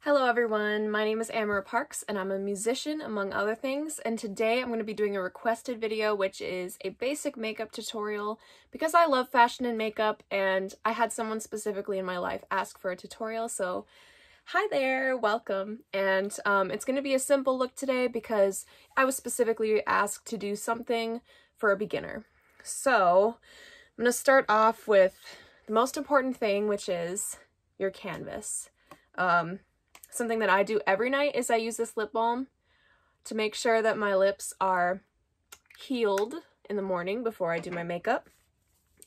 Hello everyone, my name is Amarah and I'm a musician among other things, and today I'm going to be doing a requested video which is a basic makeup tutorial because I love fashion and makeup and I had someone specifically in my life ask for a tutorial, so hi there, welcome. And it's going to be a simple look today because I was specifically asked to do something for a beginner. So I'm going to start off with the most important thing, which is your canvas. Something that I do every night is I use this lip balm to make sure that my lips are healed in the morning before I do my makeup.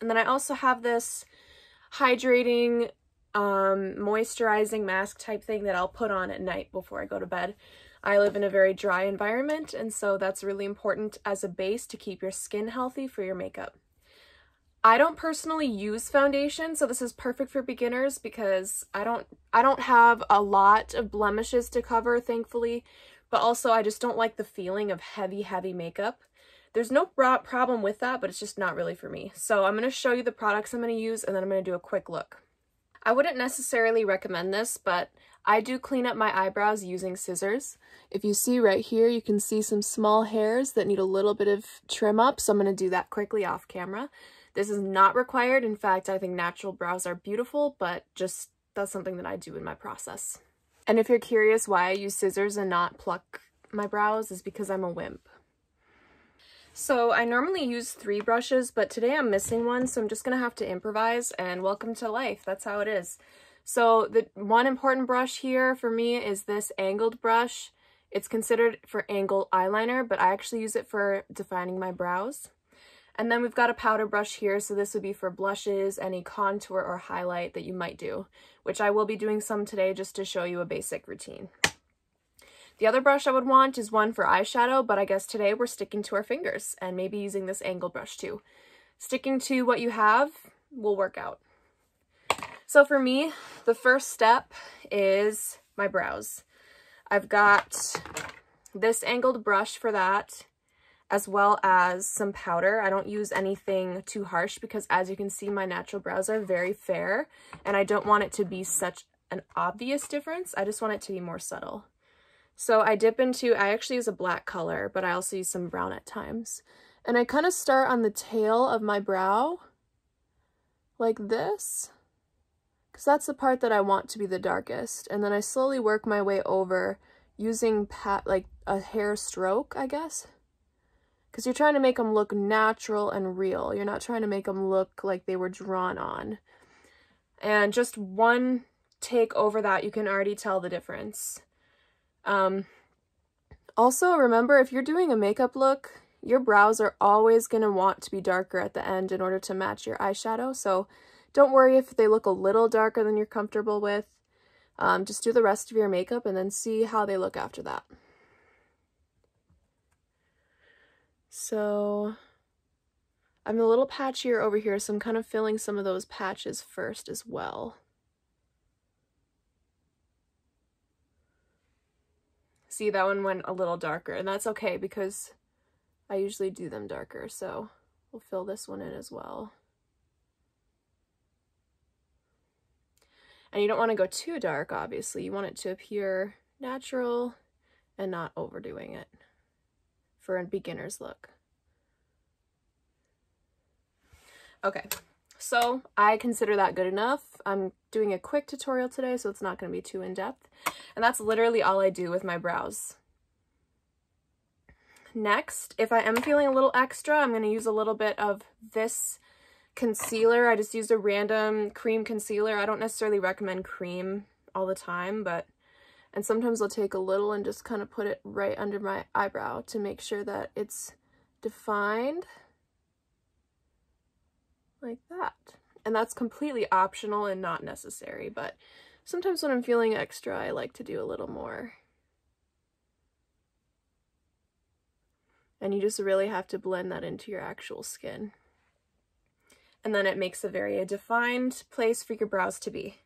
And then I also have this hydrating, moisturizing mask type thing that I'll put on at night before I go to bed. I live in a very dry environment, and so that's really important as a base to keep your skin healthy for your makeup. I don't personally use foundation, so this is perfect for beginners because I don't have a lot of blemishes to cover, thankfully, but also I just don't like the feeling of heavy makeup. There's no problem with that, but it's just not really for me. So I'm going to show you the products I'm going to use, and then I'm going to do a quick look. I wouldn't necessarily recommend this, but I do clean up my eyebrows using scissors. If you see right here, you can see some small hairs that need a little bit of trim up, so I'm going to do that quickly off camera. This is not required. In fact, I think natural brows are beautiful, but just that's something that I do in my process. And if you're curious why I use scissors and not pluck my brows, is because I'm a wimp. So I normally use 3 brushes, but today I'm missing one, so I'm just gonna have to improvise, and welcome to life. That's how it is. So the one important brush here for me is this angled brush. It's considered for angled eyeliner, but I actually use it for defining my brows. And then we've got a powder brush here, so this would be for blushes, any contour or highlight that you might do, which I will be doing some today just to show you a basic routine. The other brush I would want is one for eyeshadow, but I guess today we're sticking to our fingers and maybe using this angled brush too. Sticking to what you have will work out. So for me, the first step is my brows. I've got this angled brush for that, as well as some powder. I don't use anything too harsh because, as you can see, my natural brows are very fair and I don't want it to be such an obvious difference. I just want it to be more subtle. So I actually use a black color, but I also use some brown at times. And I kind of start on the tail of my brow like this, because that's the part that I want to be the darkest. And then I slowly work my way over using like a hair stroke, I guess. Because you're trying to make them look natural and real. You're not trying to make them look like they were drawn on. And just one take over that, you can already tell the difference. Also, remember, if you're doing a makeup look, your brows are always going to want to be darker at the end in order to match your eyeshadow. So don't worry if they look a little darker than you're comfortable with. Just do the rest of your makeup and then see how they look after that. So I'm a little patchier over here, so I'm kind of filling some of those patches first as well. See, that one went a little darker, and that's okay because I usually do them darker, so we'll fill this one in as well. And you don't want to go too dark, obviously. You want it to appear natural and not overdoing it for a beginner's look. Okay, so I consider that good enough. I'm doing a quick tutorial today, so it's not going to be too in-depth. And that's literally all I do with my brows. Next, if I am feeling a little extra, I'm going to use a little bit of this concealer. I just used a random cream concealer. I don't necessarily recommend cream all the time, and sometimes I'll take a little and just kind of put it right under my eyebrow to make sure that it's defined like that. And that's completely optional and not necessary, but sometimes when I'm feeling extra, I like to do a little more. And you just really have to blend that into your actual skin. And then it makes a very defined place for your brows to be.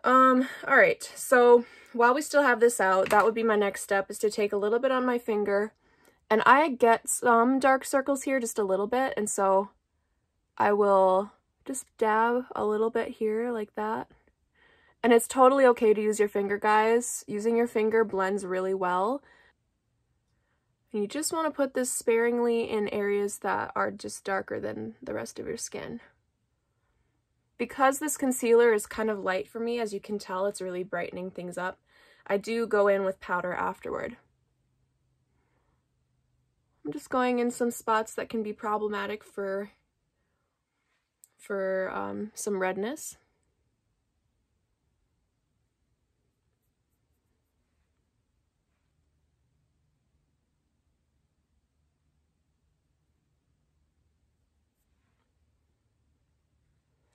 Alright, so while we still have this out, that would be my next step, is to take a little bit on my finger. And I get some dark circles here, just a little bit, and so I will just dab a little bit here like that. And it's totally okay to use your finger, guys. Using your finger blends really well. And you just want to put this sparingly in areas that are just darker than the rest of your skin. Because this concealer is kind of light for me, as you can tell, it's really brightening things up. I do go in with powder afterward. I'm just going in some spots that can be problematic for some redness.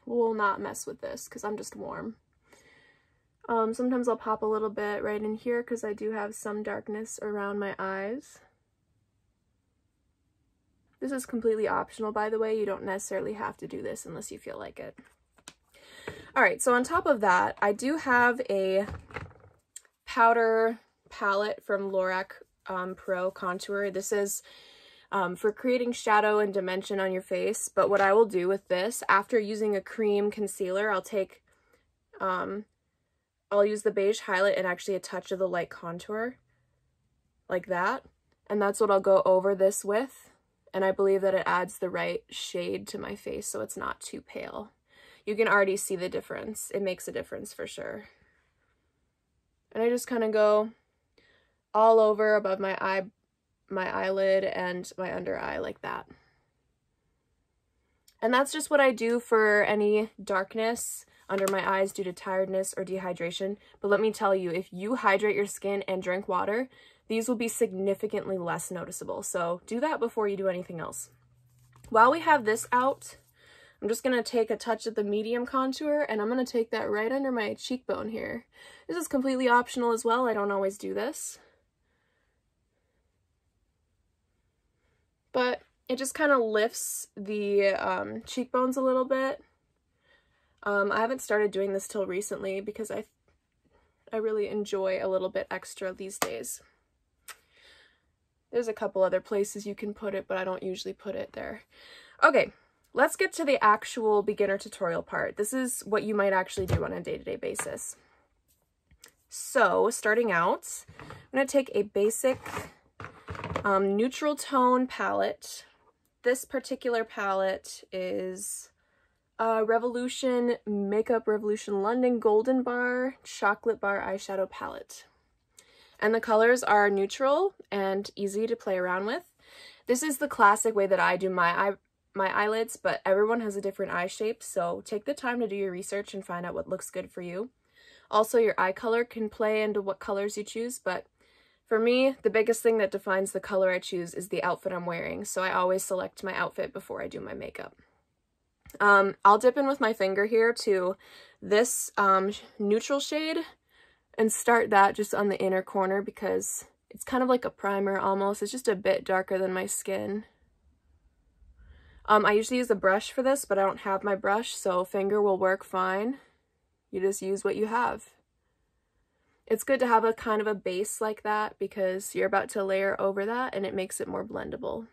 We'll not mess with this because I'm just warm. Sometimes I'll pop a little bit right in here because I do have some darkness around my eyes. This is completely optional, by the way. You don't necessarily have to do this unless you feel like it. Alright, so on top of that, I do have a powder palette from Lorac Pro Contour. This is for creating shadow and dimension on your face, but what I will do with this, after using a cream concealer, I'll use the beige highlight and actually a touch of the light contour, like that, and that's what I'll go over this with, and I believe that it adds the right shade to my face so it's not too pale. You can already see the difference. It makes a difference for sure. And I just kind of go all over above my eyelid and my under eye like that. And that's just what I do for any darkness under my eyes due to tiredness or dehydration. But let me tell you, if you hydrate your skin and drink water, these will be significantly less noticeable. So do that before you do anything else. While we have this out, I'm just going to take a touch of the medium contour and I'm going to take that right under my cheekbone here. This is completely optional as well. I don't always do this. But it just kind of lifts the cheekbones a little bit. I haven't started doing this till recently because I really enjoy a little bit extra these days. There's a couple other places you can put it, but I don't usually put it there. Okay, let's get to the actual beginner tutorial part. This is what you might actually do on a day-to-day basis. So, starting out, I'm going to take a basic neutral tone palette. This particular palette is Revolution Makeup Revolution London Golden Bar Chocolate Bar Eyeshadow Palette. And the colors are neutral and easy to play around with. This is the classic way that I do my eyelids, but everyone has a different eye shape, so take the time to do your research and find out what looks good for you. Also, your eye color can play into what colors you choose, but for me, the biggest thing that defines the color I choose is the outfit I'm wearing, so I always select my outfit before I do my makeup. I'll dip in with my finger here to this neutral shade and start that just on the inner corner because it's kind of like a primer almost. It's just a bit darker than my skin. I usually use a brush for this, but I don't have my brush, so finger will work fine. You just use what you have. It's good to have a kind of a base like that because you're about to layer over that and it makes it more blendable.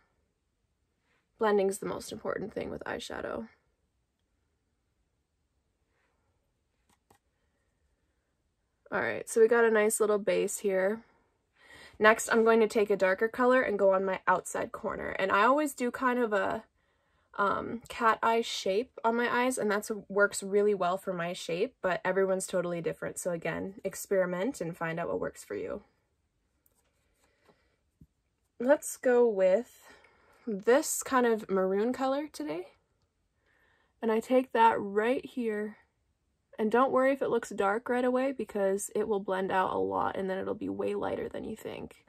Blending is the most important thing with eyeshadow. Alright, so we got a nice little base here. Next, I'm going to take a darker color and go on my outside corner. And I always do kind of a cat eye shape on my eyes, and that's what works really well for my shape, but everyone's totally different. So again, experiment and find out what works for you. Let's go with this kind of maroon color today. And I take that right here. And don't worry if it looks dark right away because it will blend out a lot and then it'll be way lighter than you think.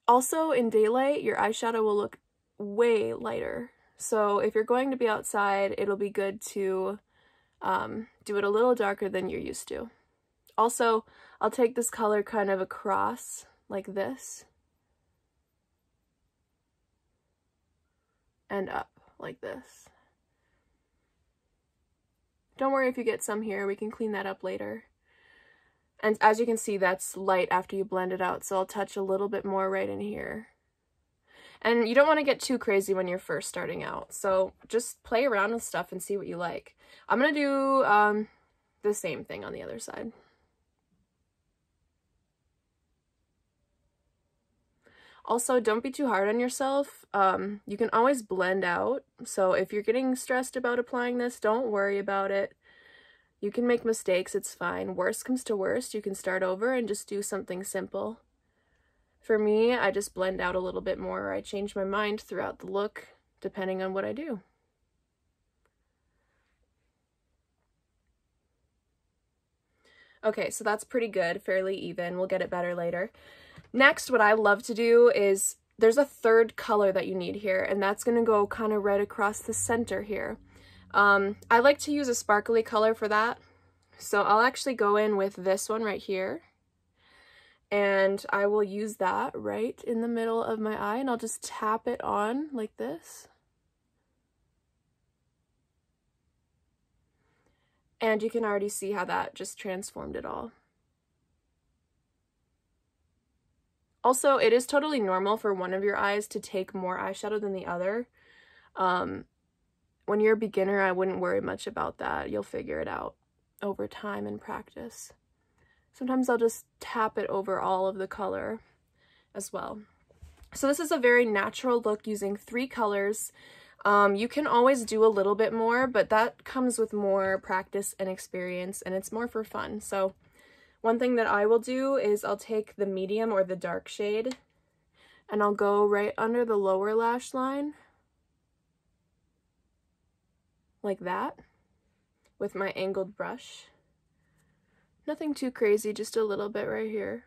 Also, in daylight, your eyeshadow will look way lighter. So if you're going to be outside, it'll be good to do it a little darker than you're used to. Also, I'll take this color kind of across like this. And up like this. Don't worry if you get some here, we can clean that up later. And as you can see, that's light after you blend it out, so I'll touch a little bit more right in here. And you don't want to get too crazy when you're first starting out. So just play around with stuff and see what you like. I'm going to do the same thing on the other side. Also, don't be too hard on yourself. You can always blend out. So if you're getting stressed about applying this, don't worry about it. You can make mistakes, it's fine. Worst comes to worst, you can start over and just do something simple. For me, I just blend out a little bit more, or I change my mind throughout the look, depending on what I do. Okay, so that's pretty good, fairly even. We'll get it better later. Next, what I love to do is, there's a third color that you need here, and that's gonna go kind of right across the center here. I like to use a sparkly color for that. So I'll actually go in with this one right here. And I will use that right in the middle of my eye, and I'll just tap it on like this. And you can already see how that just transformed it all. Also, it is totally normal for one of your eyes to take more eyeshadow than the other. When you're a beginner, I wouldn't worry much about that. You'll figure it out over time and practice. Sometimes I'll just tap it over all of the color as well. So this is a very natural look using 3 colors. You can always do a little bit more, but that comes with more practice and experience, and it's more for fun. So one thing that I will do is I'll take the medium or the dark shade, and I'll go right under the lower lash line, like that, with my angled brush. Nothing too crazy, just a little bit right here.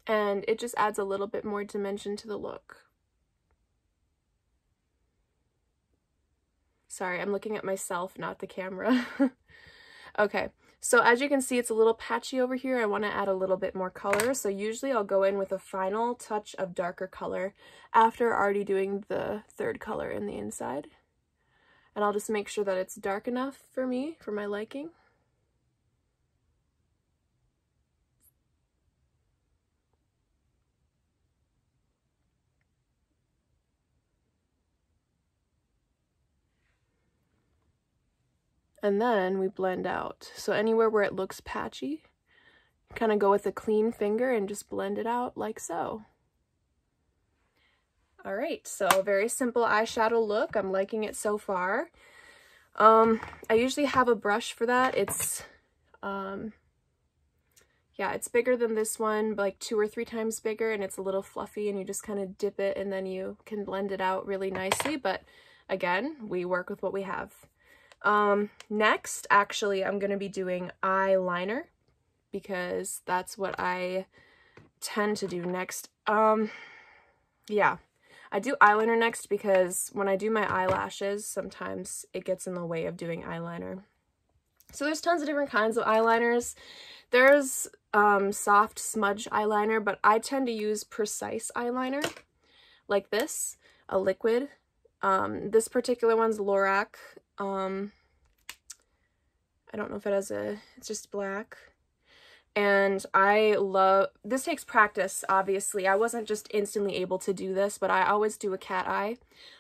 And it just adds a little bit more dimension to the look. Sorry, I'm looking at myself, not the camera. Okay, so as you can see, it's a little patchy over here. I want to add a little bit more color, so usually I'll go in with a final touch of darker color after already doing the third color in the inside. And I'll just make sure that it's dark enough for me, for my liking. And then we blend out. So anywhere where it looks patchy, kind of go with a clean finger and just blend it out like so. All right, so very simple eyeshadow look. I'm liking it so far. I usually have a brush for that. It's, yeah, it's bigger than this one, like 2 or 3 times bigger, and it's a little fluffy, and you just kind of dip it and then you can blend it out really nicely. But again, we work with what we have. Next, actually, I'm going to be doing eyeliner because that's what I tend to do next. Yeah, I do eyeliner next because when I do my eyelashes, sometimes it gets in the way of doing eyeliner. So there's tons of different kinds of eyeliners. There's soft smudge eyeliner, but I tend to use precise eyeliner like this, a liquid. This particular one's Lorac. I don't know if it has it's just black. And I love, this takes practice, obviously. I wasn't just instantly able to do this, but I always do a cat eye.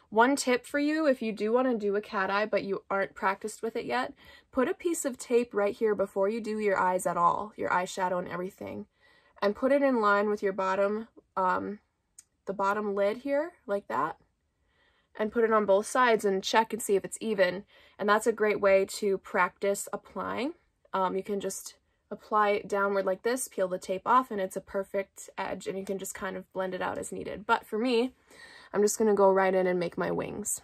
One tip for you, if you do want to do a cat eye, but you aren't practiced with it yet, put a piece of tape right here before you do your eyes at all, your eyeshadow and everything. And put it in line with your bottom, the bottom lid here, like that. And put it on both sides and check and see if it's even. And that's a great way to practice applying. You can just apply it downward like this, peel the tape off, and it's a perfect edge, and you can just kind of blend it out as needed. But for me, I'm just going to go right in and make my wings.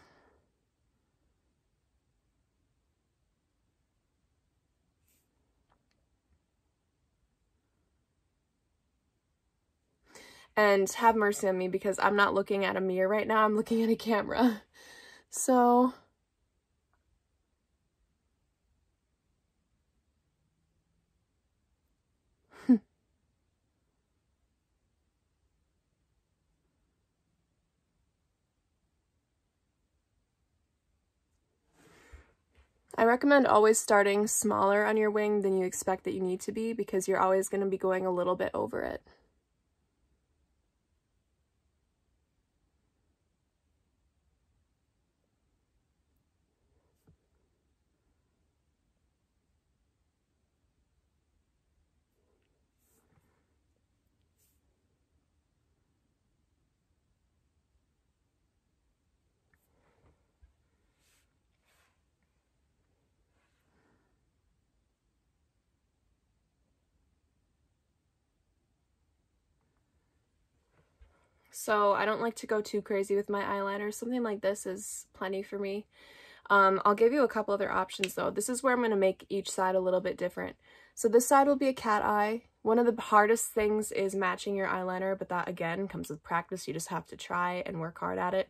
And have mercy on me because I'm not looking at a mirror right now, I'm looking at a camera. So I recommend always starting smaller on your wing than you expect that you need to be, because you're always going to be going a little bit over it. So I don't like to go too crazy with my eyeliner. Something like this is plenty for me. I'll give you a couple other options though. This is where I'm going to make each side a little bit different. So this side will be a cat eye. One of the hardest things is matching your eyeliner, but that again comes with practice. You just have to try and work hard at it.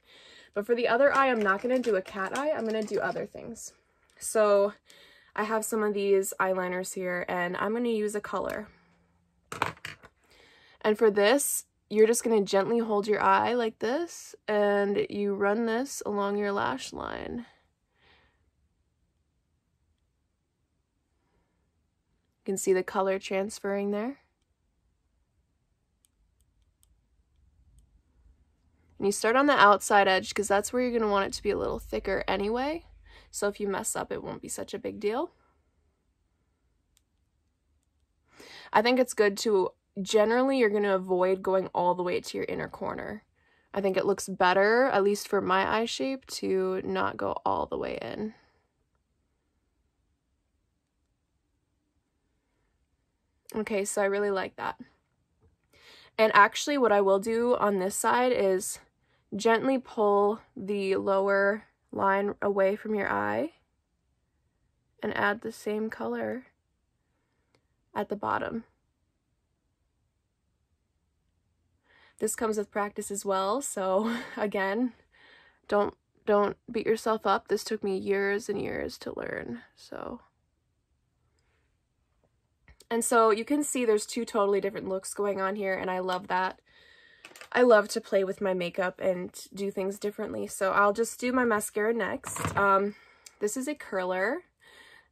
But for the other eye, I'm not going to do a cat eye. I'm going to do other things. So I have some of these eyeliners here, and I'm going to use a color. And for this, you're just going to gently hold your eye like this, and you run this along your lash line. You can see the color transferring there. And you start on the outside edge because that's where you're going to want it to be a little thicker anyway. So if you mess up, it won't be such a big deal. I think it's good to, generally you're going to avoid going all the way to your inner corner. I think it looks better, at least for my eye shape, to not go all the way in. Okay, so I really like that. And actually what I will do on this side is gently pull the lower line away from your eye and add the same color at the bottom. This comes with practice as well, so again, don't beat yourself up. This took me years and years to learn, so. And so you can see there's two totally different looks going on here, and I love that. I love to play with my makeup and do things differently, so I'll just do my mascara next. This is a curler.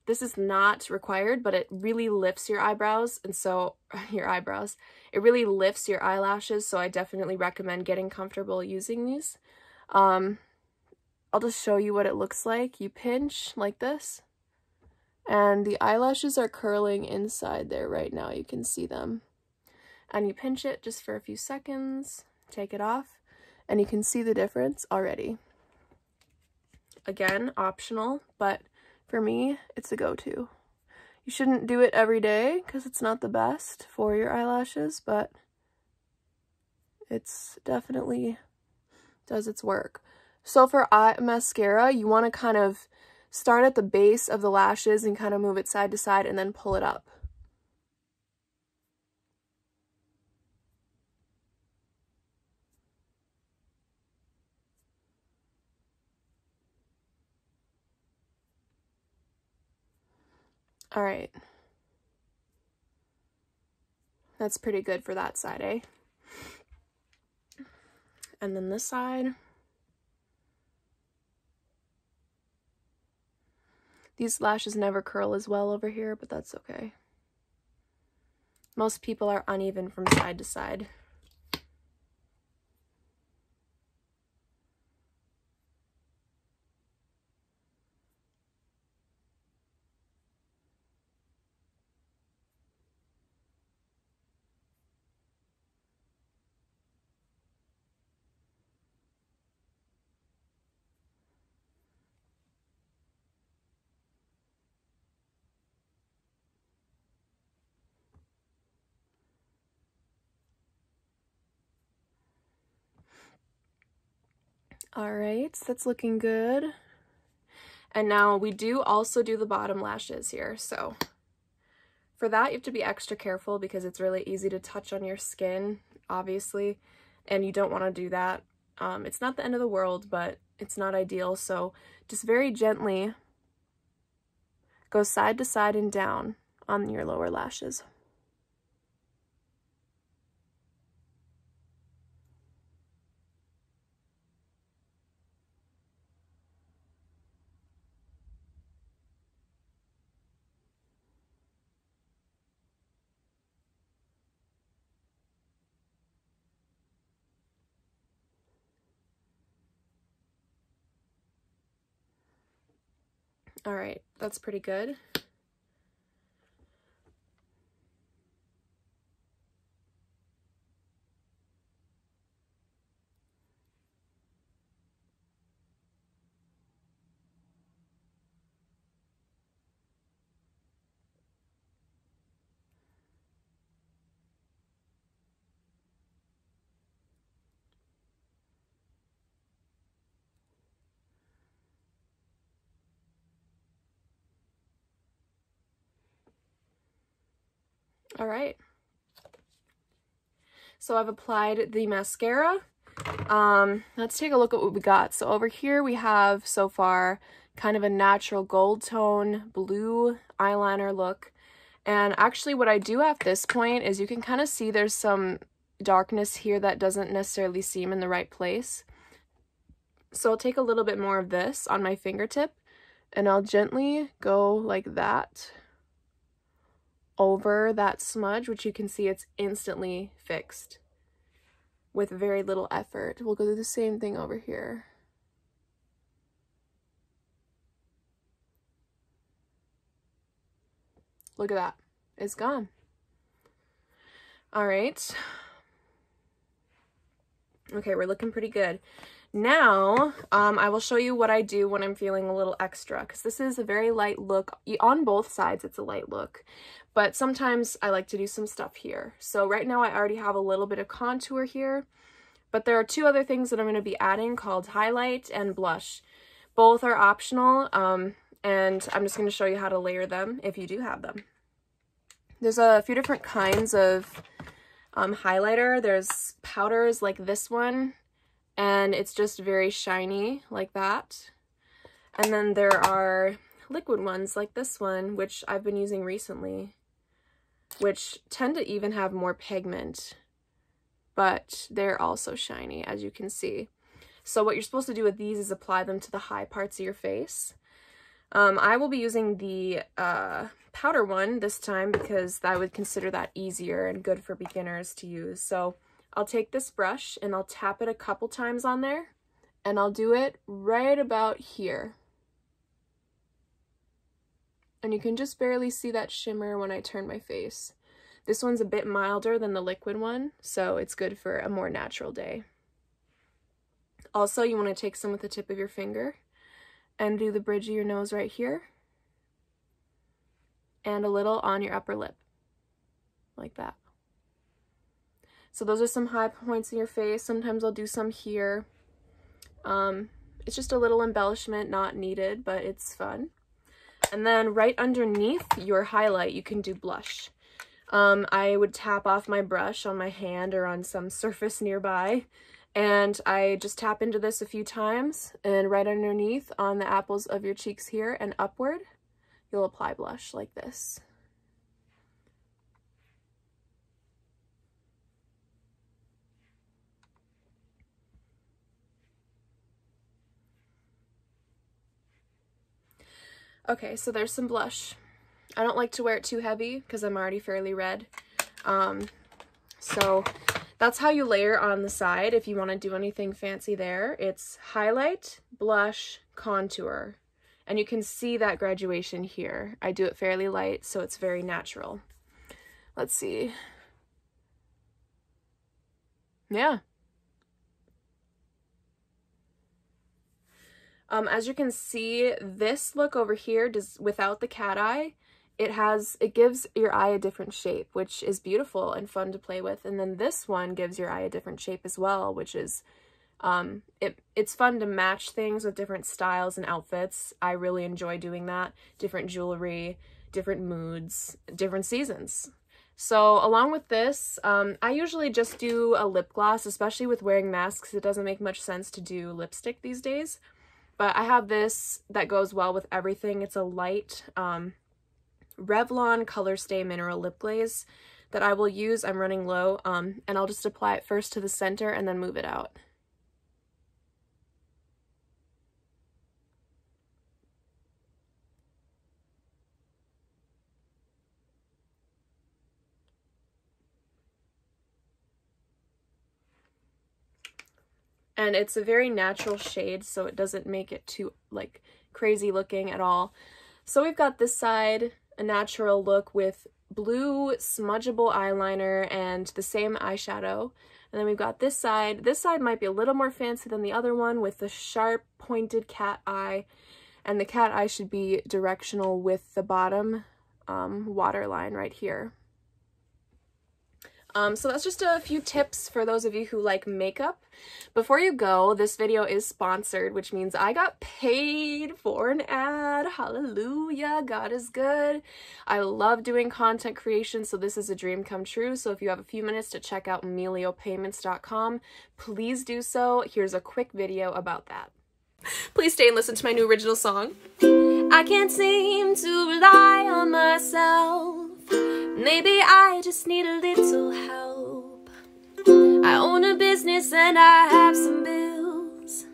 This is not required, but it really lifts your eyebrows, and so it really lifts your eyelashes, so I definitely recommend getting comfortable using these. I'll just show you what it looks like. You pinch like this, and the eyelashes are curling inside there right now. You can see them. And you pinch it just for a few seconds, take it off, and you can see the difference already. Again, optional, but for me, it's a go-to. You shouldn't do it every day because it's not the best for your eyelashes, but it's definitely does its work. So for eye mascara, you want to kind of start at the base of the lashes and kind of move it side to side and then pull it up. All right. That's pretty good for that side, eh? And then this side. These lashes never curl as well over here, but that's okay. Most people are uneven from side to side. All right, so that's looking good. And now we do also do the bottom lashes here. So for that, you have to be extra careful because it's really easy to touch on your skin, obviously, and you don't want to do that. It's not the end of the world, but it's not ideal. So just very gently go side to side and down on your lower lashes. All right, that's pretty good. All right. So I've applied the mascara. Let's take a look at what we got. So over here we have so far kind of a natural gold tone blue eyeliner look. And actually what I do at this point is you can kind of see there's some darkness here that doesn't necessarily seem in the right place. So I'll take a little bit more of this on my fingertip and I'll gently go like that over that smudge, which you can see it's instantly fixed with very little effort. We'll go do the same thing over here. Look at that. It's gone. All right. Okay, we're looking pretty good. Now, I will show you what I do when I'm feeling a little extra, because this is a very light look. On both sides, it's a light look, but sometimes I like to do some stuff here. So right now I already have a little bit of contour here, but there are two other things that I'm going to be adding called highlight and blush. Both are optional, and I'm just going to show you how to layer them if you do have them. There's a few different kinds of highlighter. There's powders like this one, and it's just very shiny like that. And then there are liquid ones like this one, which I've been using recently, which tend to even have more pigment, but they're also shiny, as you can see. So what you're supposed to do with these is apply them to the high parts of your face. I will be using the powder one this time because I would consider that easier and good for beginners to use. So I'll take this brush and I'll tap it a couple times on there, and I'll do it right about here. And you can just barely see that shimmer when I turn my face. This one's a bit milder than the liquid one, so it's good for a more natural day. Also, you want to take some with the tip of your finger and do the bridge of your nose right here, and a little on your upper lip, like that. So those are some high points in your face. Sometimes I'll do some here. It's just a little embellishment, not needed, but it's fun. And then right underneath your highlight, you can do blush. I would tap off my brush on my hand or on some surface nearby, and I just tap into this a few times, and right underneath on the apples of your cheeks here and upward, you'll apply blush like this. Okay, so there's some blush. I don't like to wear it too heavy because I'm already fairly red. So that's how you layer on the side if you want to do anything fancy there. It's highlight, blush, contour. And you can see that graduation here. I do it fairly light, so it's very natural. Let's see. Yeah. As you can see, this look over here, without the cat eye, it gives your eye a different shape, which is beautiful and fun to play with. And then this one gives your eye a different shape as well, which is, it's fun to match things with different styles and outfits. I really enjoy doing that. Different jewelry, different moods, different seasons. So along with this, I usually just do a lip gloss, especially with wearing masks. It doesn't make much sense to do lipstick these days. But I have this that goes well with everything. It's a light Revlon Color Stay Mineral Lip Glaze that I will use. I'm running low, and I'll just apply it first to the center and then move it out. And it's a very natural shade, so it doesn't make it too, like, crazy looking at all. So we've got this side, a natural look with blue smudgeable eyeliner and the same eyeshadow. And then we've got this side. This side might be a little more fancy than the other one with the sharp pointed cat eye. And the cat eye should be directional with the bottom waterline right here. So that's just a few tips for those of you who like makeup. Before you go, this video is sponsored, which means I got paid for an ad. Hallelujah, God is good. I love doing content creation, so this is a dream come true. So if you have a few minutes to check out emiliopayments.com, please do so. Here's a quick video about that. Please stay and listen to my new original song. I can't seem to rely on myself. Maybe I just need a little help. I own a business and I have some bills,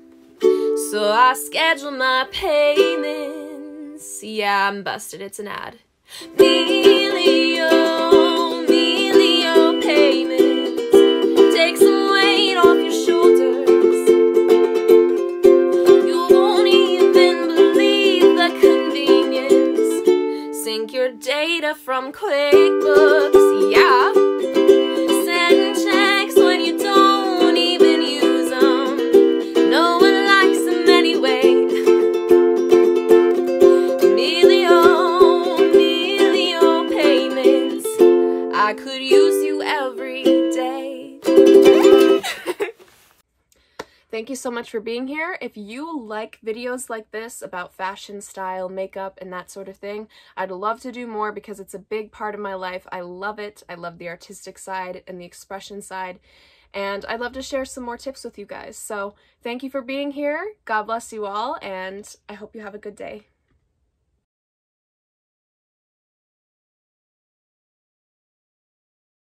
so I schedule my payments. Yeah, I'm busted, it's an ad. Emilio payments. Take some weight off your shoulders. You won't even believe the convenience. Sync your data from QuickBooks, yeah. Send checks when you don't even use them. No one likes them anyway. Emilio payments. I could use you every day. Thank you so much for being here. If you like videos like this about fashion, style, makeup, and that sort of thing, I'd love to do more because it's a big part of my life. I love it. I love the artistic side and the expression side, and I'd love to share some more tips with you guys. So thank you for being here. God bless you all, and I hope you have a good day.